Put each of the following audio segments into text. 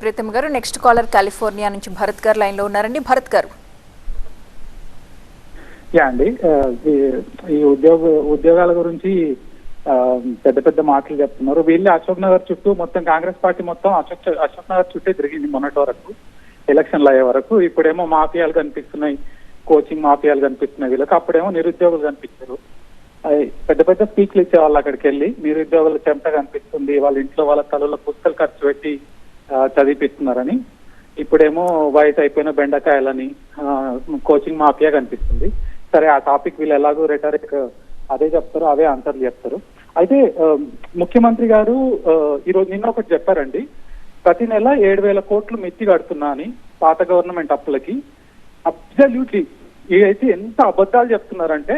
ప్రీతం గారు. Next caller California నుంచి భరత్ గారు లైన్ లో ఉన్నారండి. భరత్ గారు. యా అండి, ఈ ఉద్యోగాల గురించి పెద్ద పెద్ద మాటలు చెప్తున్నారు. వీళ్ళు అశోక్ నగర్ చుట్టూ మొత్తం కాంగ్రెస్ పార్టీ మొత్తం అశోక్ నగర్ చుట్టే తిరిగింది మొన్నటి వరకు, ఎలక్షన్లు అయ్యే వరకు. ఇప్పుడేమో మాఫియాలు కనిపిస్తున్నాయి, కోచింగ్ మాఫియాలు కనిపిస్తున్నాయి వీళ్ళకి. అప్పుడేమో నిరుద్యోగులు కనిపించారు. పెద్ద పెద్ద స్పీచ్లు ఇచ్చేవాళ్ళు అక్కడికి వెళ్ళి, నిరుద్యోగుల చెమట కనిపిస్తుంది, వాళ్ళ ఇంట్లో వాళ్ళ తల్లుల పుస్తకాలు ఖర్చు పెట్టి చదివిపిస్తున్నారని. ఇప్పుడేమో వయసు అయిపోయిన బెండకాయలని, కోచింగ్ మాఫియా కనిపిస్తుంది. సరే, ఆ టాపిక్ వీళ్ళు ఎలాగో రెటరిక్ అదే చెప్తారు, అవే ఆన్సర్లు చెప్తారు. అయితే ముఖ్యమంత్రి గారు ఈరోజు నిన్న ఒకటి చెప్పారండి, ప్రతి నెల 7,000 కోట్లు మిత్తి కడుతున్నా అని పాత గవర్నమెంట్ అప్పులకి. అబ్సల్యూట్లీ ఇదైతే ఎంత అబద్ధాలు చెప్తున్నారంటే,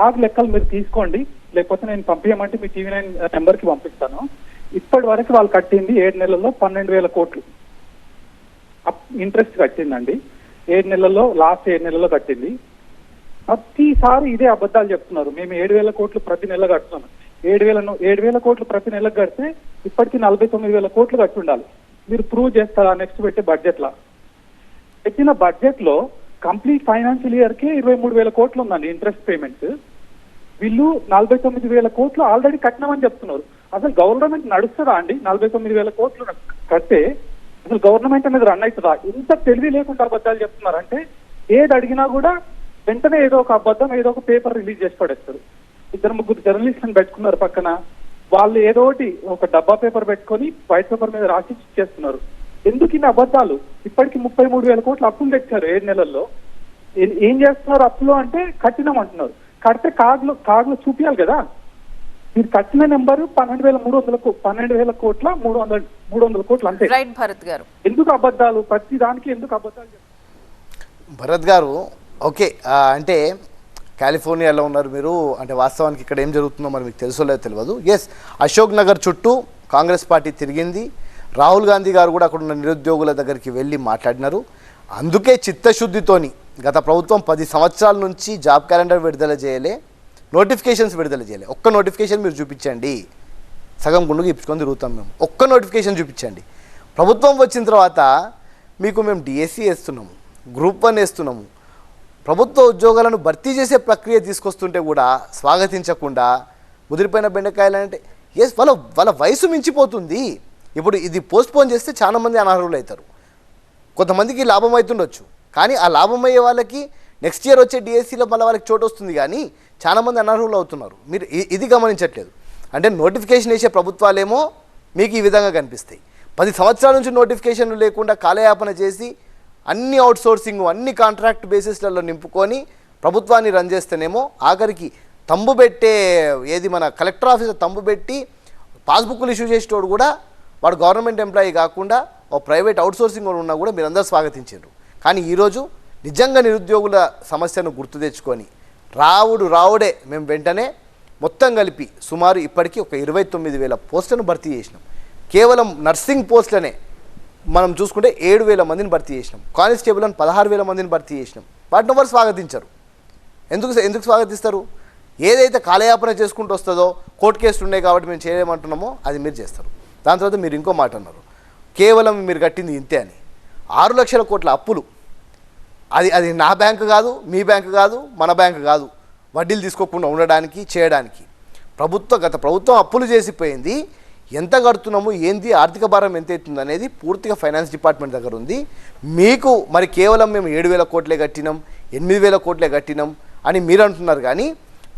ఆ లెక్కలు మీరు తీసుకోండి, లేకపోతే నేను పంపించమంటే మీ TV9 నెంబర్కి పంపిస్తాను. ఇప్పటి వరకు వాళ్ళు కట్టింది 7 నెలల్లో 12,000 కోట్లు ఇంట్రెస్ట్ కట్టిందండి. 7 నెలల్లో, లాస్ట్ 7 నెలల్లో కట్టింది. ప్రతిసారి ఇదే అబద్ధాలు చెప్తున్నారు. మేము 7,000 కోట్లు ప్రతి నెల కడుతున్నాం. 7,000 కోట్లు ప్రతి నెలకు కడితే ఇప్పటికీ 49,000 కోట్లు కట్టి ఉండాలి. మీరు ప్రూవ్ చేస్తారా నెక్స్ట్ పెట్టే బడ్జెట్ లా? పెట్టిన బడ్జెట్ లో కంప్లీట్ ఫైనాన్షియల్ ఇయర్ కి 23,000 కోట్లు ఉందండి ఇంట్రెస్ట్ పేమెంట్స్. వీళ్ళు 49,000 కోట్లు ఆల్రెడీ కట్టినామని చెప్తున్నారు. అసలు గవర్నమెంట్ నడుస్తుందా అండి? 49,000 కోట్లు కడితే అసలు గవర్నమెంట్ అనేది రన్ అవుతుందా? ఇంత తెలివి లేకుండా అబద్ధాలు చెప్తున్నారంటే, ఏది అడిగినా కూడా వెంటనే ఏదో ఒక అబద్ధం, ఏదో ఒక పేపర్ రిలీజ్ చేసి పడేస్తారు. 2-3 జర్నలిస్టులను పెట్టుకున్నారు పక్కన. వాళ్ళు ఏదో ఒకటి ఒక డబ్బా పేపర్ పెట్టుకొని వైట్ పేపర్ మీద రాసి చేస్తున్నారు. ఎందుకు ఇన్ని అబద్ధాలు? ఇప్పటికి 33,000 కోట్లు అప్పులు తెచ్చారు 7 నెలల్లో. ఏం చేస్తున్నారు అప్పులు అంటే? కట్టినాం అంటున్నారు. కడితే కార్డులు చూపించాలి కదా. మీరు కట్టిన నెంబరు 12,000 కోట్ల 300 కోట్లు అంతే. రైట్ భరత్ గారు. ఎందుకు అబద్ధాలు? ప్రతి దానికి ఎందుకు అబద్ధాలు? భరత్ గారు, ఓకే, అంటే కాలిఫోర్నియాలో ఉన్నారు మీరు, అంటే వాస్తవానికి ఇక్కడ ఏం జరుగుతుందో మరి మీకు తెలుసో లేదో తెలియదు. ఎస్, అశోక్ నగర్ చుట్టూ కాంగ్రెస్ పార్టీ తిరిగింది. రాహుల్ గాంధీ గారు కూడా అక్కడ ఉన్న నిరుద్యోగుల దగ్గరికి వెళ్ళి మాట్లాడినారు. అందుకే చిత్తశుద్ధితోని గత ప్రభుత్వం 10 సంవత్సరాల నుంచి జాబ్ క్యాలెండర్ విడుదల చేయలే, నోటిఫికేషన్స్ విడుదల చేయలే. ఒక్క నోటిఫికేషన్ మీరు చూపించండి, సగం గుండుకు ఇప్పుకొని తిరుగుతాం మేము. ఒక్క నోటిఫికేషన్ చూపించండి. ప్రభుత్వం వచ్చిన తర్వాత మీకు మేము డిఎస్సి వేస్తున్నాము, గ్రూప్ 1 వేస్తున్నాము, ప్రభుత్వ ఉద్యోగాలను భర్తీ చేసే ప్రక్రియ తీసుకొస్తుంటే కూడా స్వాగతించకుండా ముదిరిపోయిన బెండకాయలు అంటే, ఎస్, వాళ్ళ వయసు మించిపోతుంది. ఇప్పుడు ఇది పోస్ట్పోన్ చేస్తే చాలామంది అనర్హులు అవుతారు. కొంతమందికి లాభం అవుతుండొచ్చు, కానీ ఆ లాభం అయ్యే వాళ్ళకి నెక్స్ట్ ఇయర్ వచ్చే డిఎస్సిలో మళ్ళీ వాళ్ళకి చోటు వస్తుంది, కానీ చాలామంది అనర్హులు అవుతున్నారు. మీరు ఇది గమనించట్లేదు. అంటే నోటిఫికేషన్ వేసే ప్రభుత్వాలేమో మీకు ఈ విధంగా కనిపిస్తాయి. 10 సంవత్సరాల నుంచి నోటిఫికేషన్లు లేకుండా కాలయాపన చేసి అన్ని అవుట్సోర్సింగ్, అన్ని కాంట్రాక్ట్ బేసిస్లలో నింపుకొని ప్రభుత్వాన్ని రన్ చేస్తేనేమో ఆఖరికి తంబు పెట్టే, ఏది మన కలెక్టర్ ఆఫీసర్ తంబు పెట్టి పాస్బుక్లు ఇష్యూ చేసేటోడు కూడా వాడు గవర్నమెంట్ ఎంప్లాయీ కాకుండా ఓ ప్రైవేట్ అవుట్సోర్సింగ్ ఉన్నా కూడా మీరు అందరూ స్వాగతించారు. కానీ ఈరోజు నిజంగా నిరుద్యోగుల సమస్యను గుర్తు తెచ్చుకొని రావుడే మేము వెంటనే మొత్తం కలిపి సుమారు ఇప్పటికీ ఒక 29,000 పోస్టులను భర్తీ చేసినాం. కేవలం నర్సింగ్ పోస్టులనే మనం చూసుకుంటే 7,000 మందిని భర్తీ చేసినాం. కానిస్టేబుల్ అని 16,000 మందిని భర్తీ చేసినాం. వాటిని ఎవరు స్వాగతించరు. ఎందుకు స్వాగతిస్తారు? ఏదైతే కాలయాపన చేసుకుంటూ వస్తుందో, కోర్టు కేసులు ఉన్నాయి కాబట్టి మేము చేయలేమంటున్నామో అది మీరు చేస్తారు. దాని తర్వాత మీరు ఇంకో మాట అన్నారు, కేవలం మీరు కట్టింది ఇంతే అని. 6 లక్షల కోట్ల అప్పులు. అది నా బ్యాంకు కాదు, మీ బ్యాంకు కాదు, మన బ్యాంకు కాదు. వడ్డీలు తీసుకోకుండా ఉండడానికి, చేయడానికి గత ప్రభుత్వం అప్పులు చేసిపోయింది. ఎంత కడుతున్నాము, ఏంది, ఆర్థిక భారం ఎంత అవుతుంది అనేది పూర్తిగా ఫైనాన్స్ డిపార్ట్మెంట్ దగ్గర ఉంది. మీకు మరి కేవలం మేము 7,000 కోట్లే కట్టినాం, 8,000 కోట్లే కట్టినాం అని మీరు అంటున్నారు. కానీ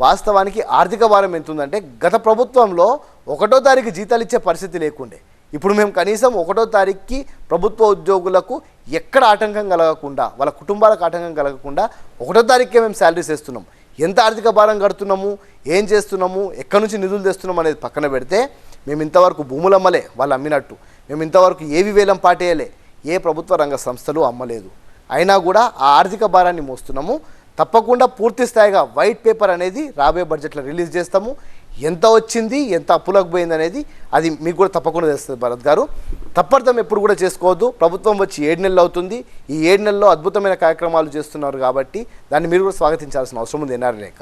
వాస్తవానికి ఆర్థిక భారం ఎంత ఉందంటే, గత ప్రభుత్వంలో 1వ తారీఖు జీతాలు ఇచ్చే పరిస్థితి లేకుండే. ఇప్పుడు మేము కనీసం 1వ తారీఖుకి ప్రభుత్వ ఉద్యోగులకు ఎక్కడ ఆటంకం కలగకుండా, వాళ్ళ కుటుంబాలకు ఆటంకం కలగకుండా 1వ తారీఖుకే మేము శాలరీస్ వేస్తున్నాం. ఎంత ఆర్థిక భారం కడుతున్నాము, ఏం చేస్తున్నాము, ఎక్కడి నుంచి నిధులు తెస్తున్నాము అనేది పక్కన పెడితే, మేము ఇంతవరకు భూములు అమ్మలే వాళ్ళు అమ్మినట్టు, మేము ఇంతవరకు ఏవి వేలం పాటేయలే, ఏ ప్రభుత్వ రంగ సంస్థలు అమ్మలేదు. అయినా కూడా ఆ ఆర్థిక భారాన్ని మోస్తున్నాము. తప్పకుండా పూర్తి స్థాయిగా వైట్ పేపర్ అనేది రాబోయే బడ్జెట్లో రిలీజ్ చేస్తాము. ఎంత వచ్చింది, ఎంత అప్పులకు పోయింది అనేది అది మీకు కూడా తప్పకుండా తెలుస్తుంది. భరత్ గారు, తప్పర్థం ఎప్పుడు కూడా చేసుకోవద్దు. ప్రభుత్వం వచ్చి 7 నెలలు అవుతుంది. ఈ 7 నెలల్లో అద్భుతమైన కార్యక్రమాలు చేస్తున్నారు కాబట్టి దాన్ని మీరు కూడా స్వాగతించాల్సిన అవసరం ఉంది. ఎన్ఆర్ఐ లేక